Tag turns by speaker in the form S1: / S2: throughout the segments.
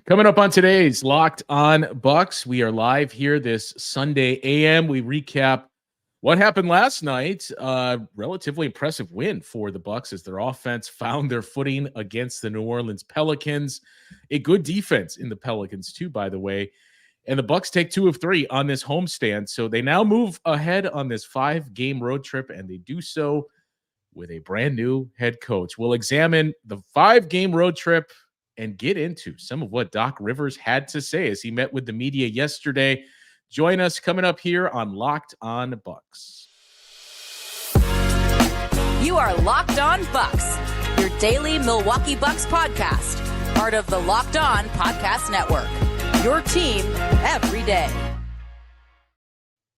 S1: Coming up on today's Locked On Bucks, we are live here this Sunday AM. We recap what happened last night. Relatively impressive win for the Bucks as their offense found their footing against the New Orleans Pelicans. A good defense in the Pelicans too, by the way. And the Bucks take 2 of 3 on this homestand, so they now move ahead on this 5-game road trip, and they do so with a brand new head coach. We'll examine the 5-game road trip and get into some of what Doc Rivers had to say as he met with the media yesterday. Join us coming up here on Locked On Bucks.
S2: You are Locked On Bucks, your daily Milwaukee Bucks podcast, part of the Locked On Podcast Network, your team every day.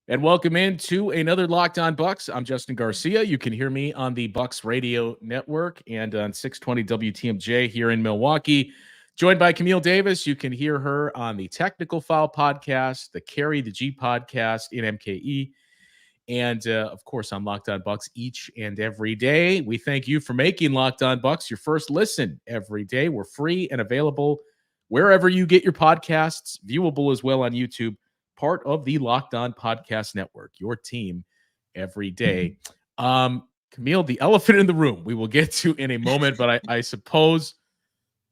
S1: And welcome into another Locked On Bucks. I'm Justin Garcia. You can hear me on the Bucks Radio Network and on 620 WTMJ here in Milwaukee. Joined by Camille Davis. You can hear her on the Technical Foul podcast, the Carry the G podcast in MKE, and of course on Locked On Bucks each and every day. We thank you for making Locked On Bucks your first listen every day. We're free and available wherever you get your podcasts, viewable as well on YouTube. Part of the Locked On Podcast Network, your team every day. Camille, the elephant in the room we will get to in a moment, but I suppose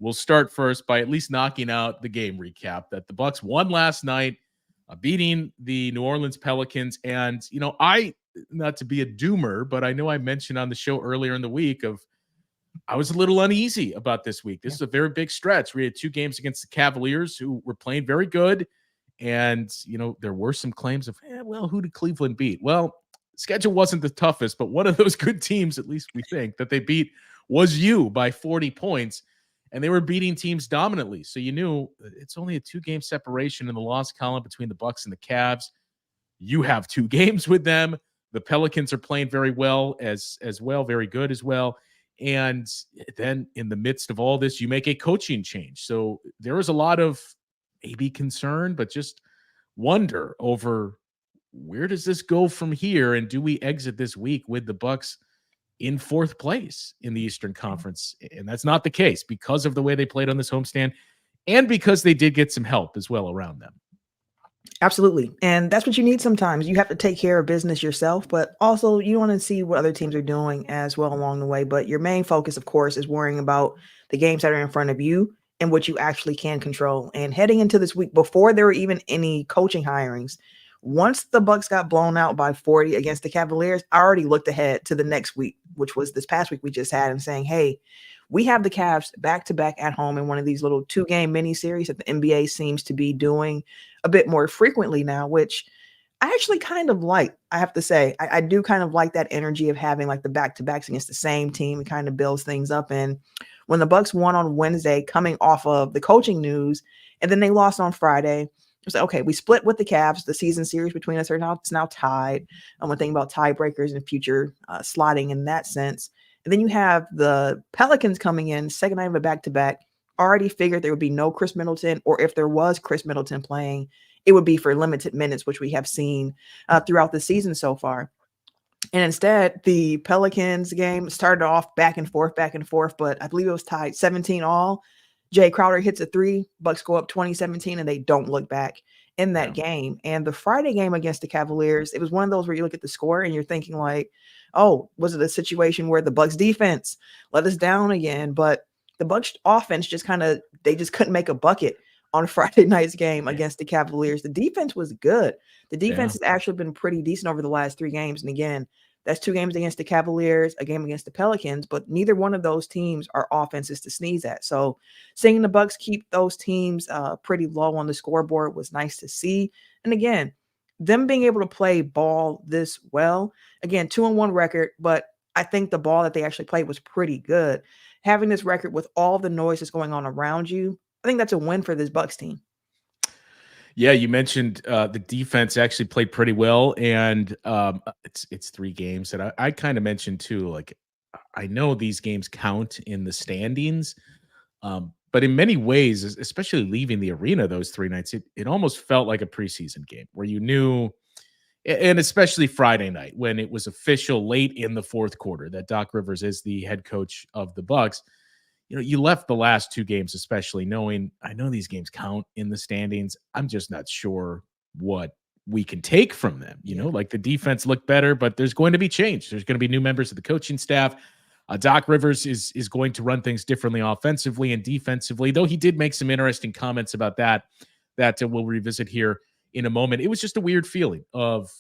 S1: we'll start first by at least knocking out the game recap that the Bucks won last night, beating the New Orleans Pelicans. And, not to be a doomer, but I know I mentioned on the show earlier in the week I was a little uneasy about this week. This is a very big stretch. We had 2 games against the Cavaliers who were playing very good. And, there were some claims of, who did Cleveland beat? Well, schedule wasn't the toughest, but one of those good teams, at least we think, that they beat was you by 40 points. And they were beating teams dominantly. So you knew it's only a 2-game separation in the loss column between the Bucks and the Cavs. You have 2 games with them. The Pelicans are playing very well as well, very good as well. And then in the midst of all this, you make a coaching change. So there was a lot of maybe concern, but just wonder over where does this go from here? And do we exit this week with the Bucks in 4th place in the Eastern Conference? And that's not the case because of the way they played on this homestand and because they did get some help as well around them.
S3: Absolutely. And that's what you need sometimes. You have to take care of business yourself, but also you want to see what other teams are doing as well along the way. But your main focus, of course, is worrying about the games that are in front of you and what you actually can control. And heading into this week, before there were even any coaching hirings, once the Bucks got blown out by 40 against the Cavaliers, I already looked ahead to the next week, which was this past week we just had, and saying, hey, we have the Cavs back-to-back at home in one of these little 2-game mini-series that the NBA seems to be doing a bit more frequently now, which I actually kind of like. I have to say, I do kind of like that energy of having like the back-to-backs against the same team. It kind of builds things up. And when the Bucks won on Wednesday, coming off of the coaching news, and then they lost on Friday, it was like, okay, we split with the Cavs. The season series between us it's now tied. I'm thinking about tiebreakers and future slotting in that sense. And then you have the Pelicans coming in, second night of a back-to-back. Already figured there would be no Chris Middleton, or if there was Chris Middleton playing, it would be for limited minutes, which we have seen throughout the season so far. And instead, the Pelicans game started off back and forth, but I believe it was tied 17 all. Jay Crowder hits a 3, Bucks go up 20-17, and they don't look back in that game. And the Friday game against the Cavaliers, it was one of those where you look at the score and you're thinking like, oh, was it a situation where the Bucks defense let us down again? But the Bucks offense they just couldn't make a bucket on Friday night's game against the Cavaliers. The defense was good. The defense has actually been pretty decent over the last 3 games. And again, that's 2 games against the Cavaliers, a game against the Pelicans, but neither one of those teams are offenses to sneeze at. So seeing the Bucks keep those teams pretty low on the scoreboard was nice to see. And again, them being able to play ball this well, again, 2-1 record, but I think the ball that they actually played was pretty good. Having this record with all the noise that's going on around you, I think that's a win for this Bucks team.
S1: Yeah, you mentioned the defense actually played pretty well, and it's 3 games. And I kind of mentioned too, like, I know these games count in the standings, but in many ways, especially leaving the arena those 3 nights, it almost felt like a preseason game where you knew, and especially Friday night when it was official late in the 4th quarter that Doc Rivers is the head coach of the Bucks. you left the last two games, especially knowing I know these games count in the standings. I'm just not sure what we can take from them. Like the defense looked better, but there's going to be change. There's going to be new members of the coaching staff. Doc Rivers is going to run things differently offensively and defensively, though he did make some interesting comments about that we'll revisit here in a moment. It was just a weird feeling of,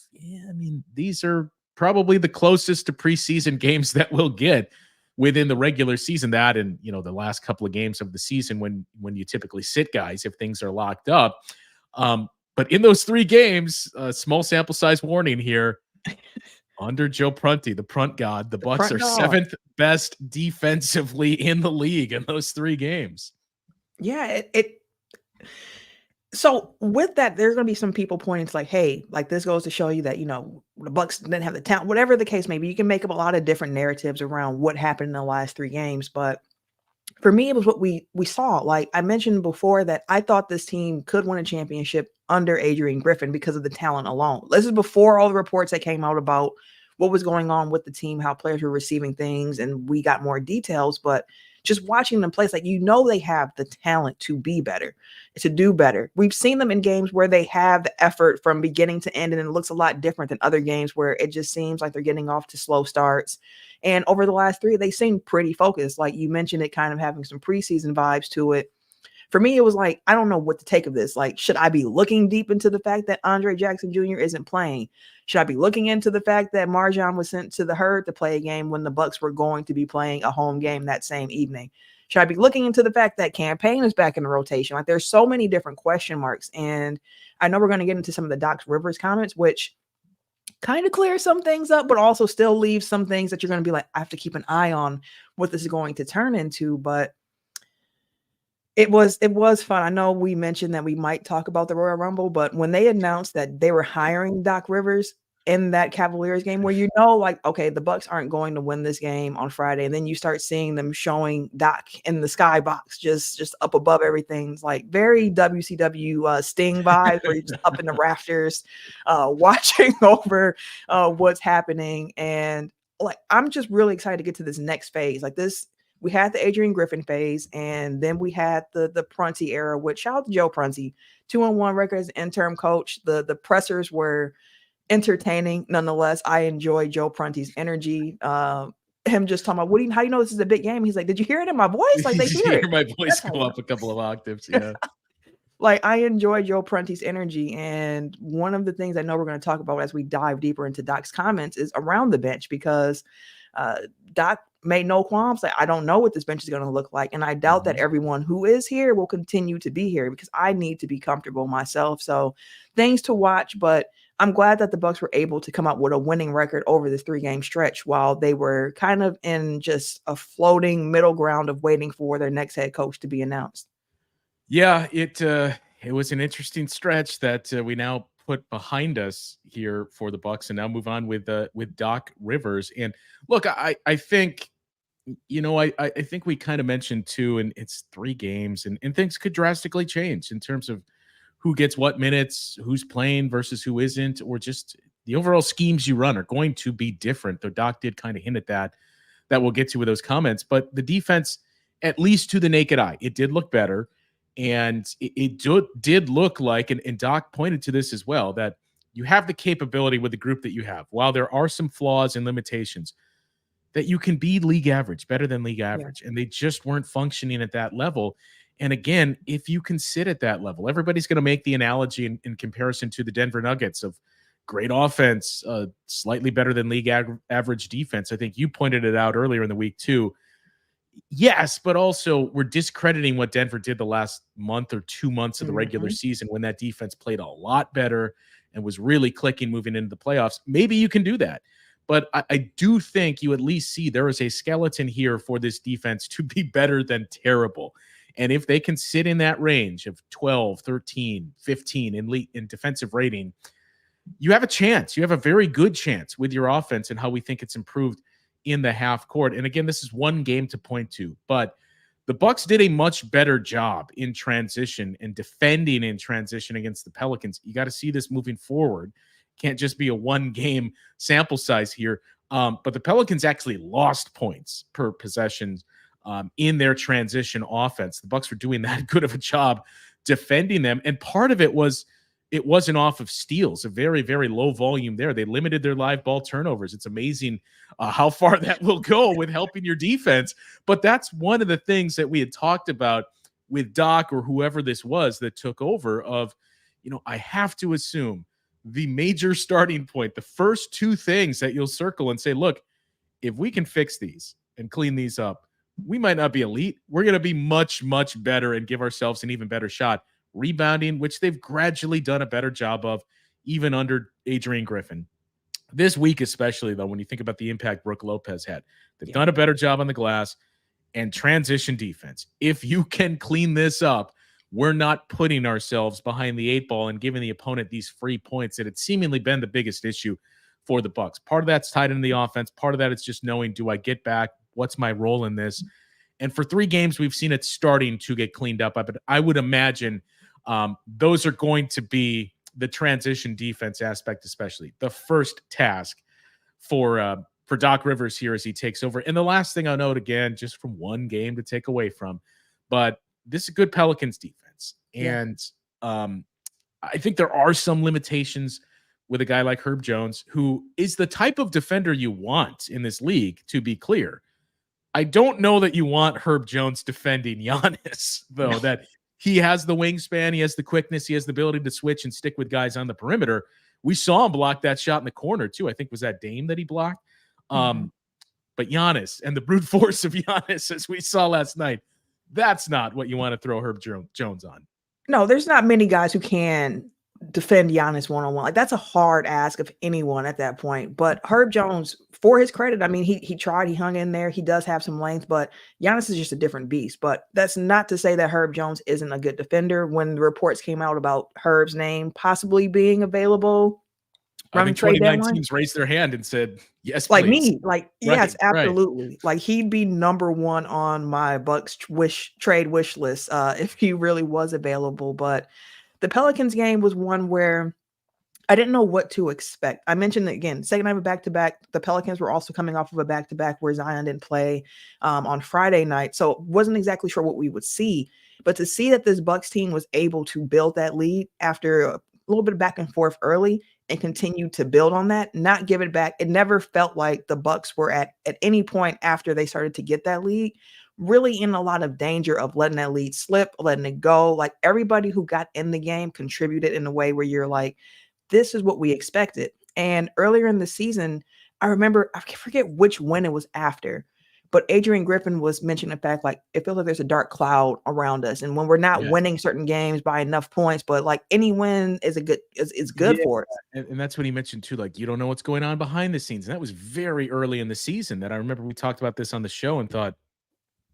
S1: these are probably the closest to preseason games that we'll get within the regular season. That and the last couple of games of the season when you typically sit guys if things are locked up. But in those three games, small sample size warning here. Under Joe Prunty, the Prunt God, the Bucks are seventh best defensively in the league in those three games.
S3: Yeah, so with that, there's going to be some people pointing to like, hey, like this goes to show you that, the Bucks didn't have the talent, whatever the case may be. You can make up a lot of different narratives around what happened in the last three games. But for me, it was what we saw. Like I mentioned before that I thought this team could win a championship under Adrian Griffin because of the talent alone. This is before all the reports that came out about what was going on with the team, how players were receiving things, and we got more details. But just watching them play, it's like, they have the talent to be better, to do better. We've seen them in games where they have the effort from beginning to end, and it looks a lot different than other games where it just seems like they're getting off to slow starts. And over the last three, they seem pretty focused. Like you mentioned, it kind of having some preseason vibes to it. For me, it was like, I don't know what to take of this. Like, should I be looking deep into the fact that Andre Jackson Jr. isn't playing? Should I be looking into the fact that Marjon was sent to the herd to play a game when the Bucks were going to be playing a home game that same evening? Should I be looking into the fact that Campaign is back in the rotation? Like, there's so many different question marks. And I know we're going to get into some of the Doc Rivers comments, which kind of clears some things up, but also still leaves some things that you're going to be like, I have to keep an eye on what this is going to turn into. But it was fun. I know we mentioned that we might talk about the Royal Rumble, but when they announced that they were hiring Doc Rivers in that Cavaliers game where like, okay, the Bucks aren't going to win this game on Friday, and then you start seeing them showing Doc in the skybox, just up above everything. It's like very WCW Sting vibe where you're just up in the rafters watching over what's happening. And like, I'm just really excited to get to this next phase. Like this, we had the Adrian Griffin phase, and then we had the Prunty era, which shout out to Joe Prunty, 2-1 record as interim coach. The pressers were entertaining nonetheless. I enjoy Joe Prunty's energy. Him just talking about, how do you know this is a big game? He's like, did you hear it in my voice? Like, they hear
S1: my voice go up a couple of octaves. Yeah.
S3: Like, I enjoy Joe Prunty's energy. And one of the things I know we're going to talk about as we dive deeper into Doc's comments is around the bench, because Doc made no qualms. Like, I don't know what this bench is going to look like. And I doubt that everyone who is here will continue to be here, because I need to be comfortable myself. So things to watch, but I'm glad that the Bucks were able to come up with a winning record over this 3-game stretch while they were kind of in just a floating middle ground of waiting for their next head coach to be announced.
S1: Yeah, it was an interesting stretch that we now put behind us here for the Bucks, and now move on with Doc Rivers. And look, I think, I think we kind of mentioned too, and it's 3 games, and things could drastically change in terms of who gets what minutes, who's playing versus who isn't, or just the overall schemes you run are going to be different. Though Doc did kind of hint at that we'll get to with those comments. But the defense, at least to the naked eye, it did look better. And it did look like, and Doc pointed to this as well, that you have the capability with the group that you have, while there are some flaws and limitations, that you can be league average, better than league average. Yeah. And they just weren't functioning at that level. And again, if you can sit at that level, everybody's going to make the analogy in comparison to the Denver Nuggets of great offense, slightly better than league average defense. I think you pointed it out earlier in the week too. Yes, but also we're discrediting what Denver did the last month or 2 months of the regular season, when that defense played a lot better and was really clicking moving into the playoffs. Maybe you can do that. But I do think you at least see there is a skeleton here for this defense to be better than terrible. And if they can sit in that range of 12, 13, 15 in defensive rating, you have a chance. You have a very good chance with your offense and how we think it's improved in the half court. And again, this is one game to point to, but the Bucks did a much better job in transition and defending in transition against the Pelicans. You got to see this moving forward. Can't just be a 1-game sample size here. But the Pelicans actually lost points per possession in their transition offense. The Bucks were doing that good of a job defending them. And part of it wasn't off of steals, a very, very low volume there. They limited their live ball turnovers. It's amazing how far that will go with helping your defense. But that's one of the things that we had talked about with Doc or whoever this was that took over of, I have to assume the major starting point, the first two things that you'll circle and say, look, if we can fix these and clean these up, we might not be elite. We're going to be much, much better and give ourselves an even better shot. Rebounding, which they've gradually done a better job of, even under Adrian Griffin. This week especially, though, when you think about the impact Brook Lopez had, they've done a better job on the glass and transition defense. If you can clean this up, we're not putting ourselves behind the eight ball and giving the opponent these free points that had seemingly been the biggest issue for the Bucks. Part of that's tied into the offense. Part of that is just knowing, do I get back? What's my role in this? And for 3 games, we've seen it starting to get cleaned up. But I would imagine those are going to be the transition defense aspect, especially the first task for Doc Rivers here as he takes over. And the last thing I'll note, again, just from one game to take away from, but this is a good Pelicans defense. And I think there are some limitations with a guy like Herb Jones, who is the type of defender you want in this league, to be clear. I don't know that you want Herb Jones defending Giannis, though, that he has the wingspan, he has the quickness, he has the ability to switch and stick with guys on the perimeter. We saw him block that shot in the corner, too. I think was that Dame that he blocked. But Giannis and the brute force of Giannis, as we saw last night, that's not what you want to throw Herb Jones on.
S3: No, there's not many guys who can defend Giannis one-on-one. Like, that's a hard ask of anyone at that point. But Herb Jones, for his credit, I mean, he tried, he hung in there. He does have some length, but Giannis is just a different beast. But that's not to say that Herb Jones isn't a good defender. When the reports came out about Herb's name possibly being available,
S1: I think 29 teams raised their hand and said, yes, please.
S3: Like me, like,
S1: Right,
S3: yes,
S1: right.
S3: absolutely. Like, he'd be number one on my Bucks trade wish list if he really was available. But the Pelicans game was one where I didn't know what to expect. I mentioned that, again, second night of a back-to-back. The Pelicans were also coming off of a back-to-back where Zion didn't play on Friday night. So wasn't exactly sure what we would see. But to see that this Bucks team was able to build that lead after a little bit of back and forth early and continue to build on that, not give it back. It never felt like the Bucks were at any point after they started to get that lead really in a lot of danger of letting that lead slip, letting it go. Like, everybody who got in the game contributed in a way where you're like, this is what we expected. And earlier in the season, I remember, I forget which win it was after, but Adrian Griffin was mentioning the fact, like, it feels like there's a dark cloud around us. And when we're not winning certain games by enough points, but like any win is good for us.
S1: And that's what he mentioned too. Like, you don't know what's going on behind the scenes. And that was very early in the season that I remember we talked about this on the show and thought,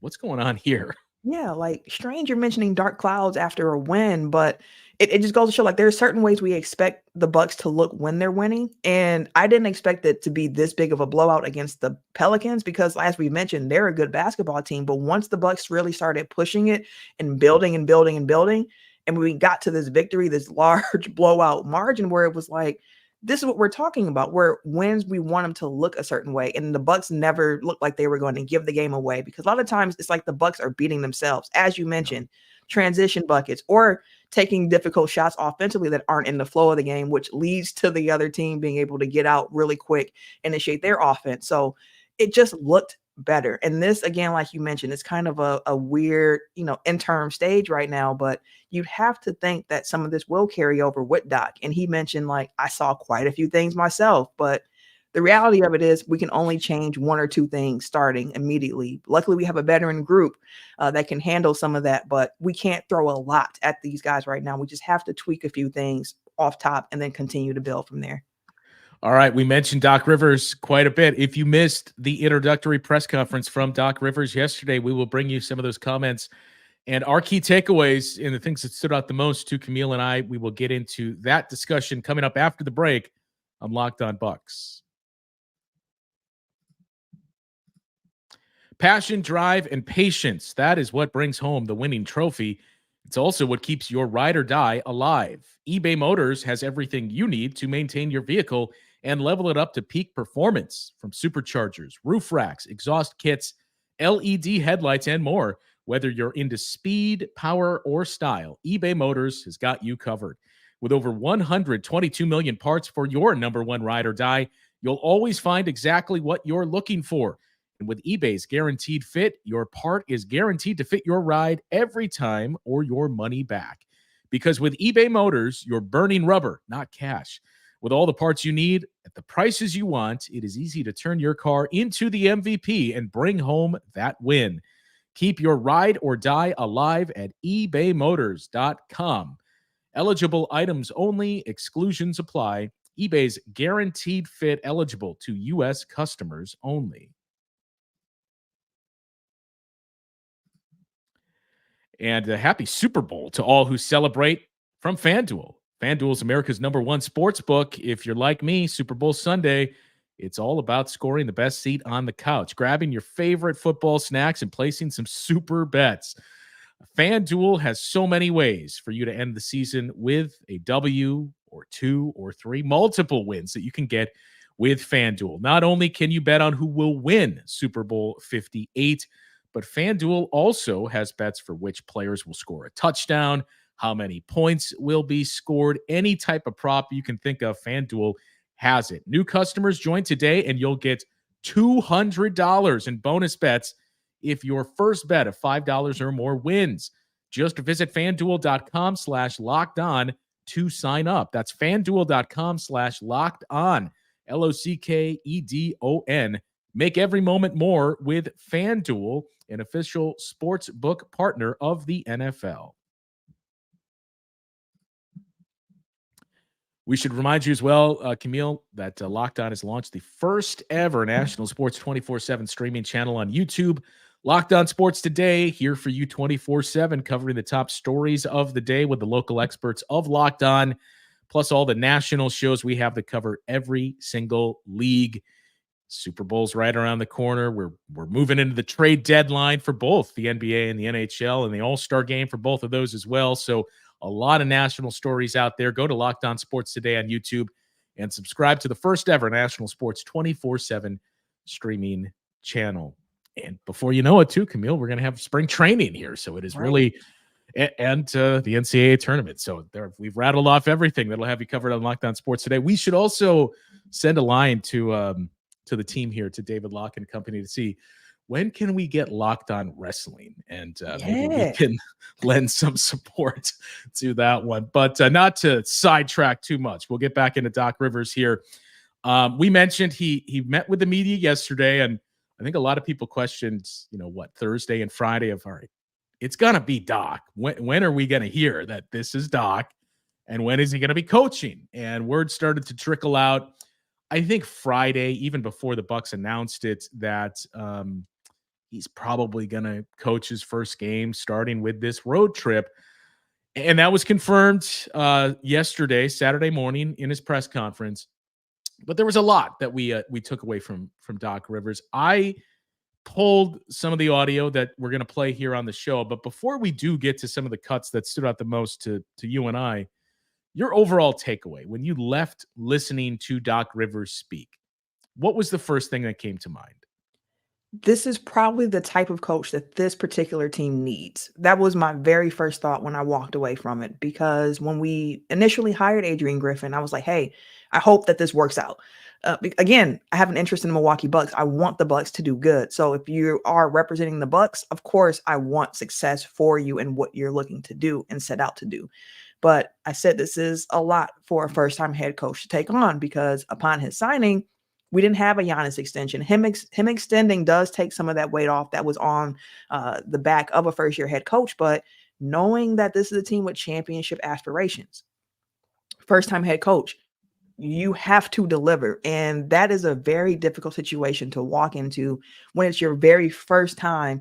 S1: what's going on here?
S3: Yeah, like, strange you're mentioning dark clouds after a win, but it just goes to show, like, there are certain ways we expect the Bucks to look when they're winning. And I didn't expect it to be this big of a blowout against the Pelicans because, as we mentioned, they're a good basketball team. But once the Bucks really started pushing it and building and building and building, and we got to this victory, this large blowout margin where it was like, this is what we're talking about, where wins, we want them to look a certain way. And the Bucks never looked like they were going to give the game away because a lot of times it's like the Bucks are beating themselves, as you mentioned, transition buckets or taking difficult shots offensively that aren't in the flow of the game, which leads to the other team being able to get out really quick and initiate their offense. So it just looked better. And this, again, like you mentioned, it's kind of a weird, interim stage right now, but you'd have to think that some of this will carry over with Doc. And he mentioned, like, I saw quite a few things myself, but the reality of it is we can only change 1 or 2 things starting immediately. Luckily, we have a veteran group that can handle some of that, but we can't throw a lot at these guys right now. We just have to tweak a few things off top and then continue to build from there.
S1: All right, we mentioned Doc Rivers quite a bit. If you missed the introductory press conference from Doc Rivers yesterday, we will bring you some of those comments and our key takeaways and the things that stood out the most to Camille and I. We will get into that discussion coming up after the break on Locked On Bucks. Passion, drive, and patience. That is what brings home the winning trophy. It's also what keeps your ride or die alive. eBay Motors has everything you need to maintain your vehicle and level it up to peak performance, from superchargers, roof racks, exhaust kits, LED headlights, and more. Whether you're into speed, power, or style, eBay Motors has got you covered. With over 122 million parts for your number one ride or die, you'll always find exactly what you're looking for. And with eBay's guaranteed fit, your part is guaranteed to fit your ride every time or your money back. Because with eBay Motors, you're burning rubber, not cash. With all the parts you need at the prices you want, it is easy to turn your car into the MVP and bring home that win. Keep your ride or die alive at ebaymotors.com. Eligible items only, exclusions apply. eBay's guaranteed fit eligible to U.S. customers only. And a happy Super Bowl to all who celebrate from FanDuel. FanDuel is America's #1 sports book. If you're like me, Super Bowl Sunday, it's all about scoring the best seat on the couch, grabbing your favorite football snacks, and placing some super bets. FanDuel has so many ways for you to end the season with a W or 2 or 3, multiple wins that you can get with FanDuel. Not only can you bet on who will win Super Bowl 58, but FanDuel also has bets for which players will score a touchdown, how many points will be scored, any type of prop you can think of. FanDuel has it. New customers join today and you'll get $200 in bonus bets if your first bet of $5 or more wins. Just visit FanDuel.com/lockedon to sign up. That's FanDuel.com/lockedon. LOCKEDON. Make every moment more with FanDuel, an official sports book partner of the NFL. We should remind you as well, Camille, that Locked On has launched the first ever national sports 24/7 streaming channel on YouTube. Locked On Sports Today, here for you 24/7, covering the top stories of the day with the local experts of Locked On, plus all the national shows we have that cover every single league. Super Bowl's right around the corner. We're moving into the trade deadline for both the NBA and the NHL, and the All-Star game for both of those as well. So a lot of national stories out there. Go to Locked On Sports Today on YouTube and subscribe to the first ever national sports 24/7 streaming channel. And before you know it, too, Camille, we're going to have spring training here. So it is really, and the NCAA tournament. So we've rattled off everything that'll have you covered on Locked On Sports Today. We should also send a line to the team here, to David Locke and company, to see when can we get Locked On Wrestling, and maybe we can lend some support to that one. But not to sidetrack too much, we'll get back into Doc Rivers here. We mentioned he met with the media yesterday, and I think a lot of people questioned, Thursday and Friday of, all right, it's going to be Doc. When are we going to hear that this is Doc, and when is he going to be coaching? And word started to trickle out, I think Friday, even before the Bucks announced it, that he's probably going to coach his first game starting with this road trip. And that was confirmed yesterday, Saturday morning, in his press conference. But there was a lot that we took away from Doc Rivers. I pulled some of the audio that we're going to play here on the show. But before we do get to some of the cuts that stood out the most to you and I, your overall takeaway when you left listening to Doc Rivers speak, what was the first thing that came to mind?
S3: This is probably the type of coach that this particular team needs. That was my very first thought when I walked away from it, because when we initially hired Adrian Griffin, I was like, hey, I hope that this works out. Again, I have an interest in the Milwaukee Bucks. I want the Bucks to do good. So if you are representing the Bucks, of course, I want success for you and what you're looking to do and set out to do. But I said this is a lot for a first-time head coach to take on, because upon his signing, we didn't have a Giannis extension. Him extending does take some of that weight off that was on the back of a first-year head coach. But knowing that this is a team with championship aspirations, first-time head coach, you have to deliver. And that is a very difficult situation to walk into when it's your very first time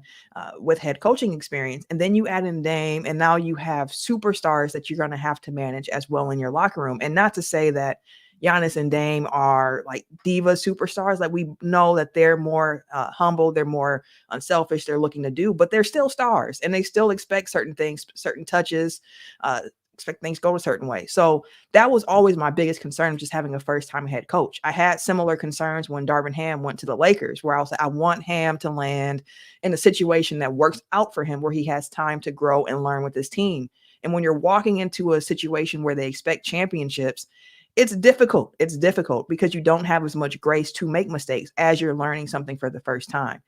S3: with head coaching experience. And then you add in Dame, and now you have superstars that you're going to have to manage as well in your locker room. And not to say that Giannis and Dame are like diva superstars. Like, we know that they're more humble, they're more unselfish, they're looking to do, but they're still stars, and they still expect certain things, certain touches, expect things to go a certain way. So that was always my biggest concern, just having a first-time head coach. I had similar concerns when Darvin Ham went to the Lakers, where I was like, I want Ham to land in a situation that works out for him, where he has time to grow and learn with his team. And when you're walking into a situation where they expect championships, it's difficult. It's difficult because you don't have as much grace to make mistakes as you're learning something for the first time.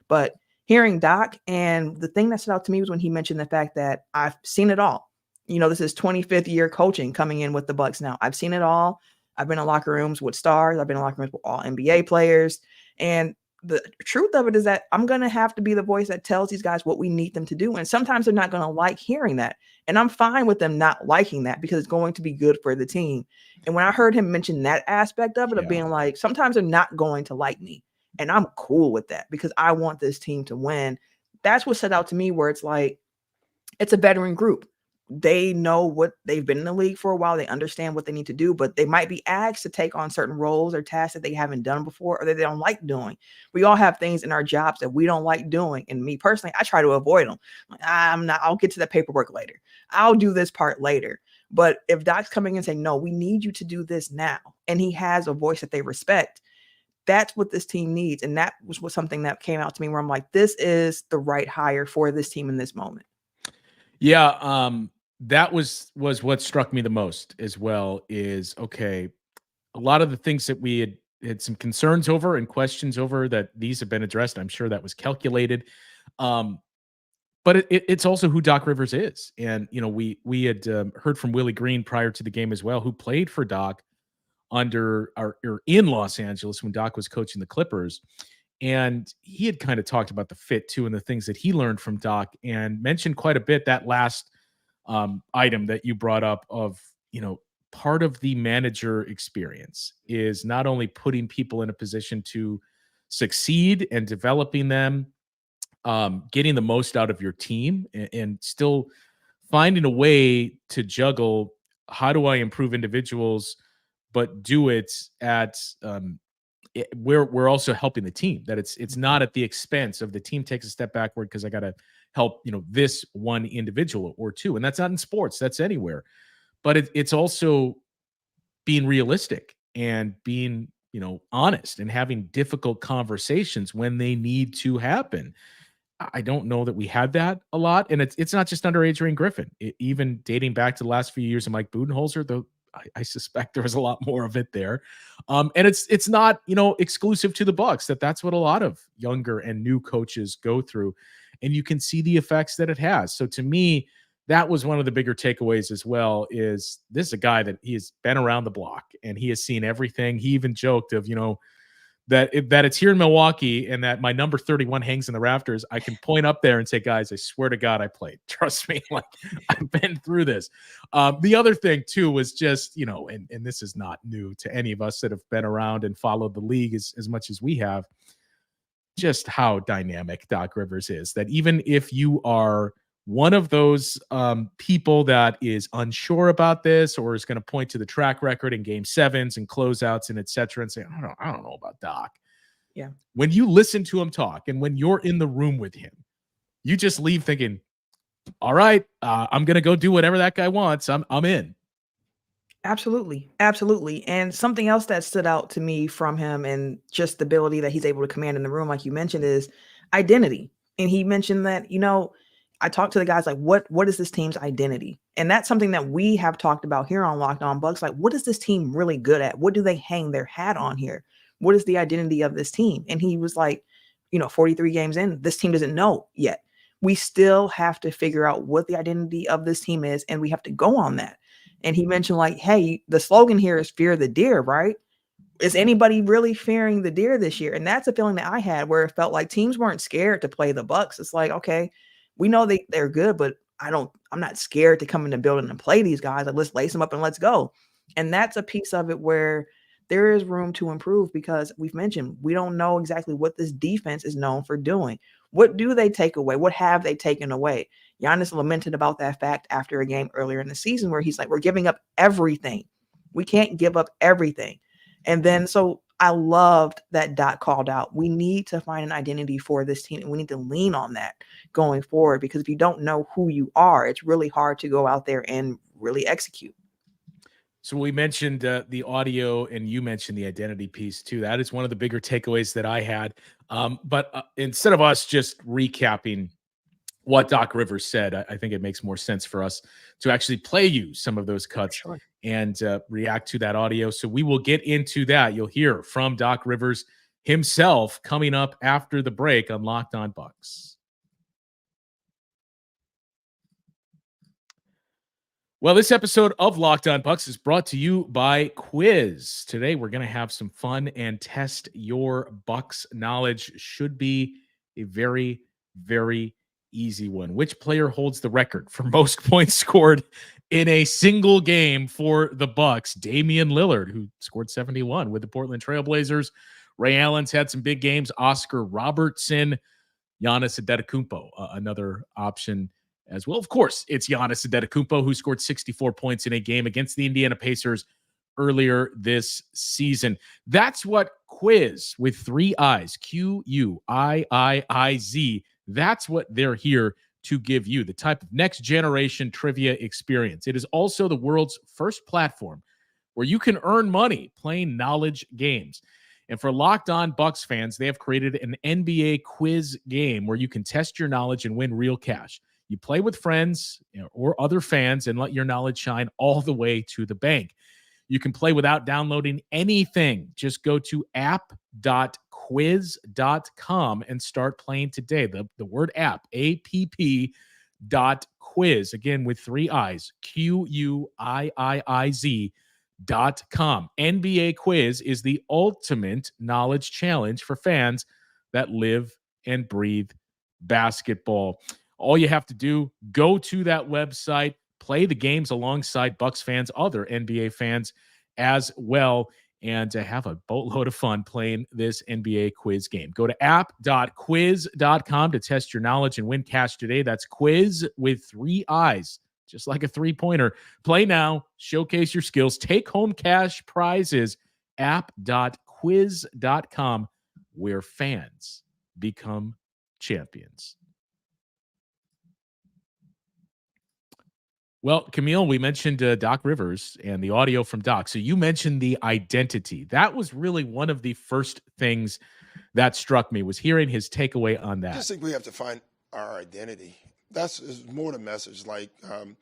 S3: But hearing Doc, and the thing that stood out to me was when he mentioned the fact that I've seen it all. This is 25th year coaching coming in with the Bucks now. I've seen it all. I've been in locker rooms with stars. I've been in locker rooms with all NBA players. And the truth of it is that I'm going to have to be the voice that tells these guys what we need them to do. And sometimes they're not going to like hearing that. And I'm fine with them not liking that because it's going to be good for the team. And when I heard him mention that aspect of it, of being like, sometimes they're not going to like me. And I'm cool with that because I want this team to win. That's what stood out to me, where it's like, it's a veteran group. They know what they've been in the league for a while. They understand what they need to do, but they might be asked to take on certain roles or tasks that they haven't done before or that they don't like doing. We all have things in our jobs that we don't like doing. And me personally, I try to avoid them. I'll get to the paperwork later. I'll do this part later. But if Doc's coming and saying, no, we need you to do this now, and he has a voice that they respect, that's what this team needs. And that was something that came out to me where I'm like, this is the right hire for this team in this moment.
S1: Yeah. That was what struck me the most as well, is, okay, a lot of the things that we had some concerns over and questions over, that these have been addressed. I'm sure that was calculated. But it's also who Doc Rivers is. And, we had heard from Willie Green prior to the game as well, who played for Doc or in Los Angeles when Doc was coaching the Clippers. And he had kind of talked about the fit too, and the things that he learned from Doc, and mentioned quite a bit that last item that you brought up of, part of the manager experience is not only putting people in a position to succeed and developing them, getting the most out of your team, and still finding a way to juggle, how do I improve individuals, but do it at we're also helping the team, that it's not at the expense of the team takes a step backward because I got to help, this one individual or two. And that's not in sports, that's anywhere. But it's also being realistic and being, honest, and having difficult conversations when they need to happen. I don't know that we had that a lot. And it's not just under Adrian Griffin. Even dating back to the last few years of Mike Budenholzer, though, I suspect there was a lot more of it there. And it's not, exclusive to the Bucks, that's what a lot of younger and new coaches go through. And you can see the effects that it has. So to me, that was one of the bigger takeaways as well, is this is a guy that he has been around the block and he has seen everything. He even joked of, that it's here in Milwaukee and that my number 31 hangs in the rafters. I can point up there and say, guys, I swear to God, I played. Trust me, like, I've been through this. The other thing too was just, and this is not new to any of us that have been around and followed the league as much as we have, just how dynamic Doc Rivers is. That even if you are one of those people that is unsure about this, or is going to point to the track record in game sevens and closeouts and et cetera, and say, I don't know about Doc.
S3: Yeah.
S1: When you listen to him talk and when you're in the room with him, you just leave thinking, all right, I'm going to go do whatever that guy wants. I'm in.
S3: Absolutely. Absolutely. And something else that stood out to me from him, and just the ability that he's able to command in the room, like you mentioned, is identity. And he mentioned that, I talked to the guys like, what is this team's identity? And that's something that we have talked about here on Locked On Bucks. Like, what is this team really good at? What do they hang their hat on here? What is the identity of this team? And he was like, 43 games in, this team doesn't know yet. We still have to figure out what the identity of this team is, and we have to go on that. And he mentioned like, hey, the slogan here is fear the deer, right? Is anybody really fearing the deer this year? And that's a feeling that I had, where it felt like teams weren't scared to play the Bucks. It's like, okay, we know they're good, but I'm not scared to come in the building and play these guys. Like, let's lace them up and let's go. And that's a piece of it where there is room to improve, because we've mentioned, we don't know exactly what this defense is known for doing. What do they take away? What have they taken away? Giannis lamented about that fact after a game earlier in the season, where he's like, we're giving up everything. We can't give up everything. And then, so I loved that Doc called out, we need to find an identity for this team, and we need to lean on that going forward, because if you don't know who you are, it's really hard to go out there and really execute.
S1: So we mentioned the audio, and you mentioned the identity piece too. That is one of the bigger takeaways that I had. But instead of us just recapping what Doc Rivers said, I think it makes more sense for us to actually play you some of those cuts and react to that audio. So we will get into that. You'll hear from Doc Rivers himself coming up after the break on Locked On Bucks. Well, this episode of Locked On Bucks is brought to you by Quiz. Today, we're going to have some fun and test your Bucks knowledge. Should be a very, very easy one. Which player holds the record for most points scored in a single game for the Bucks? Damian Lillard, who scored 71 with the Portland Trailblazers. Ray Allen's had some big games. Oscar Robertson, Giannis Antetokounmpo, another option as well. Of course, it's Giannis Antetokounmpo, who scored 64 points in a game against the Indiana Pacers earlier this season. That's what Quiz, with 3 I's, Quiiiz, that's what they're here to give you, the type of next generation trivia experience. It is also the world's first platform where you can earn money playing knowledge games. And for Locked On Bucks fans, they have created an NBA quiz game where you can test your knowledge and win real cash. You play with friends or other fans and let your knowledge shine all the way to the bank. You can play without downloading anything. Just go to app.quiz.com and start playing today. The word app, app.quiz, again with 3 I's, Quiiiz.com. NBA Quiz is the ultimate knowledge challenge for fans that live and breathe basketball. All you have to do, go to that website, play the games alongside Bucks fans, other NBA fans as well, and to have a boatload of fun playing this NBA quiz game. Go to app.quiz.com to test your knowledge and win cash today. That's Quiz with 3 I's, just like a 3-pointer. Play now, showcase your skills, take home cash prizes. App.quiz.com, where fans become champions. Well, Camille, we mentioned Doc Rivers and the audio from Doc. So you mentioned the identity. That was really one of the first things that struck me, was hearing his takeaway on that.
S4: I just think we have to find our identity. That's more the message. Like, if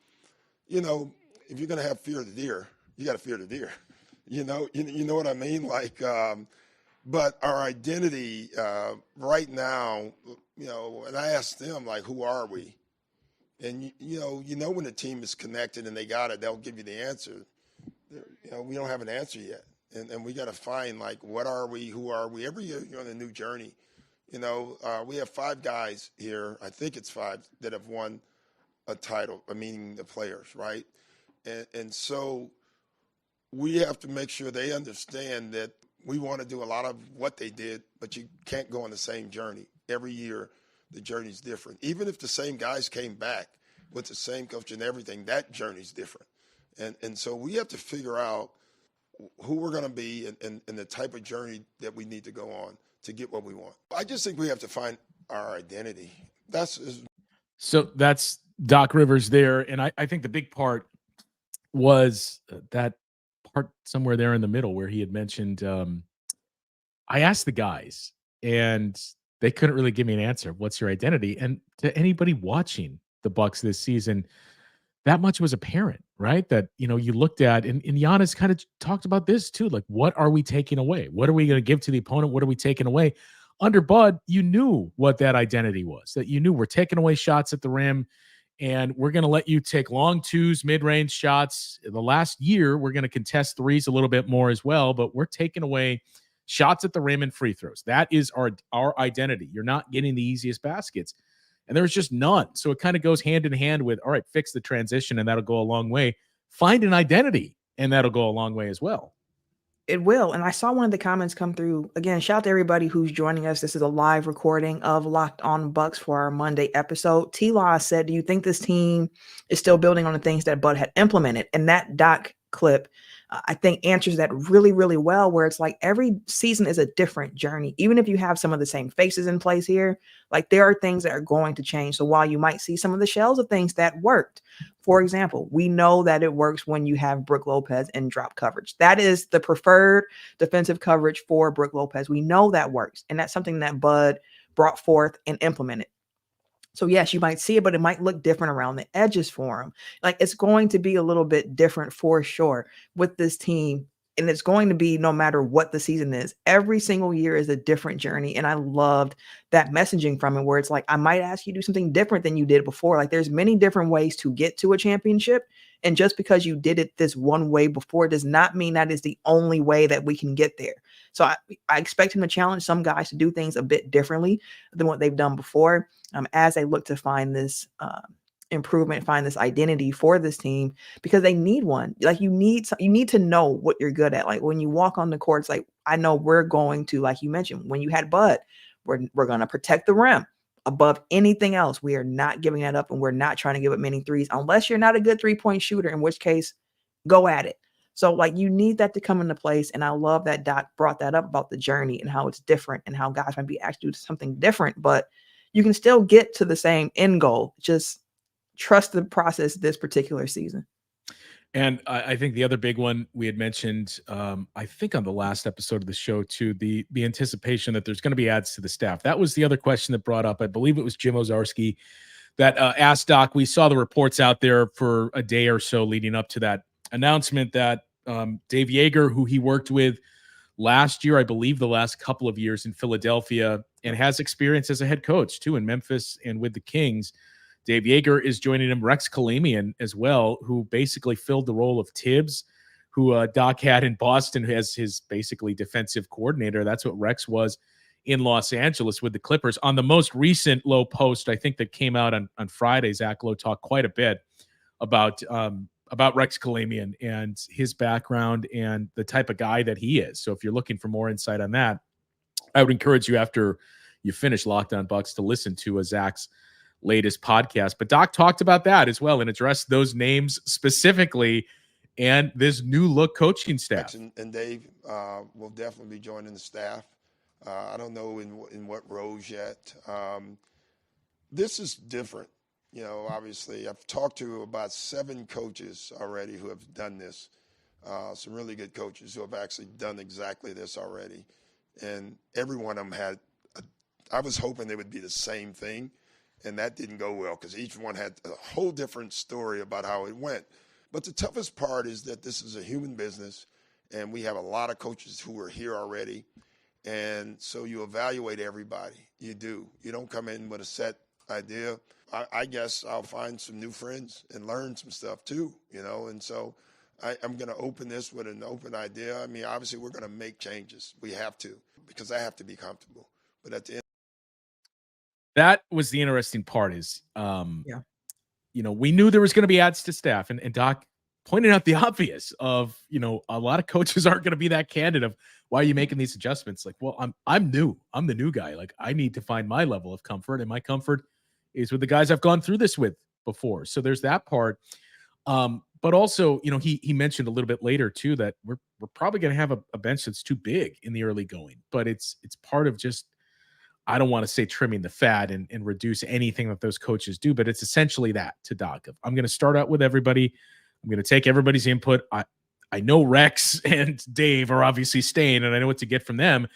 S4: you're going to have fear of the deer, you got to fear the deer. You know what I mean? Like, but our identity right now, and I asked them, like, who are we? And, when the team is connected and they got it, they'll give you the answer. We don't have an answer yet. And we got to find, like, what are we? Who are we? Every year you're on a new journey. We have 5 guys here, I think it's 5, that have won a title, meaning the players, right? And so we have to make sure they understand that we want to do a lot of what they did, but you can't go on the same journey. Every year the journey's different. Even if the same guys came back with the same coach and everything, that journey's different. And so we have to figure out who we're going to be and the type of journey that we need to go on to get what we want. I just think we have to find our identity.
S1: So that's Doc Rivers there. And I think the big part was that part somewhere there in the middle where he had mentioned, I asked the guys and they couldn't really give me an answer. What's your identity? And to anybody watching the Bucks this season, that much was apparent, right? That, you looked at, and Giannis kind of talked about this too. Like, what are we taking away? What are we going to give to the opponent? What are we taking away? Under Bud, you knew what that identity was, that you knew we're taking away shots at the rim and we're going to let you take long twos, mid-range shots. The last year, we're going to contest threes a little bit more as well, but we're taking away shots at the rim and free throws. That is our identity. You're not getting the easiest baskets. And there's just none. So it kind of goes hand in hand with, all right, fix the transition and that'll go a long way. Find an identity and that'll go a long way as well.
S3: It will. And I saw one of the comments come through. Again, shout out to everybody who's joining us. This is a live recording of Locked On Bucks for our Monday episode. T-Law said, do you think this team is still building on the things that Bud had implemented? And that Doc clip, I think answers that really, really well, where it's like every season is a different journey. Even if you have some of the same faces in place here, like there are things that are going to change. So while you might see some of the shells of things that worked, for example, we know that it works when you have Brooke Lopez in drop coverage. That is the preferred defensive coverage for Brooke Lopez. We know that works. And that's something that Bud brought forth and implemented. So yes, you might see it, but it might look different around the edges for him. Like it's going to be a little bit different for sure with this team. And it's going to be no matter what the season is. Every single year is a different journey. And I loved that messaging from it where it's like, I might ask you to do something different than you did before. Like there's many different ways to get to a championship. And just because you did it this one way before does not mean that is the only way that we can get there. So I expect him to challenge some guys to do things a bit differently than what they've done before, as they look to find this improvement, find this identity for this team, because they need one. Like you need to know what you're good at. Like when you walk on the court, it's like, I know we're going to, like you mentioned, when you had Bud, we're going to protect the rim above anything else. We are not giving that up, and we're not trying to give up many threes unless you're not a good 3-point shooter, in which case go at it. So like you need that to come into place. And I love that Doc brought that up about the journey and how it's different and how guys might be asked to do something different, but you can still get to the same end goal. Just trust the process this particular season.
S1: And I think the other big one we had mentioned, I think on the last episode of the show too, the anticipation that there's going to be adds to the staff. That was the other question that brought up. I believe it was Jim Ozarski that asked Doc. We saw the reports out there for a day or so leading up to that announcement that Dave Yeager, who he worked with last year, I believe the last couple of years in Philadelphia, and has experience as a head coach too in Memphis and with the Kings. Dave Yeager is joining him. Rex Kalamian as well, who basically filled the role of Tibbs, who Doc had in Boston as his basically defensive coordinator. That's what Rex was in Los Angeles with the Clippers. On the most recent Low post, I think that came out on Friday, Zach Lowe talked quite a bit about Rex Kalamian and his background and the type of guy that he is. So if you're looking for more insight on that, I would encourage you after you finish Locked On Bucks to listen to Zach's latest podcast. But Doc talked about that as well and addressed those names specifically and this new look coaching staff.
S4: And Dave will definitely be joining the staff. I don't know in what roles yet. This is different. You know, obviously, I've talked to about 7 coaches already who have done this. Some really good coaches who have actually done exactly this already. And every one of them I was hoping they would be the same thing, and that didn't go well because each one had a whole different story about how it went. But the toughest part is that this is a human business, and we have a lot of coaches who are here already. And so you evaluate everybody. You do. You don't come in with a set idea. I guess I'll find some new friends and learn some stuff too, you know. And so I'm going to open this with an open idea. I mean, obviously, we're going to make changes. We have to, because I have to be comfortable. But at the end,
S1: that was the interesting part is, you know, we knew there was going to be adds to staff, and Doc pointed out the obvious of, you know, a lot of coaches aren't going to be that candid of why are you making these adjustments? Like, well, I'm new. I'm the new guy. Like, I need to find my level of comfort, and my comfort is with the guys I've gone through this with before. So there's that part. But also, you know, he mentioned a little bit later too that we're probably going to have a bench that's too big in the early going, but it's part of just, I don't want to say trimming the fat and reduce anything that those coaches do, but it's essentially that to Doc. I'm going to start out with everybody. I'm going to take everybody's input. I know Rex and Dave are obviously staying, and I know what to get from them,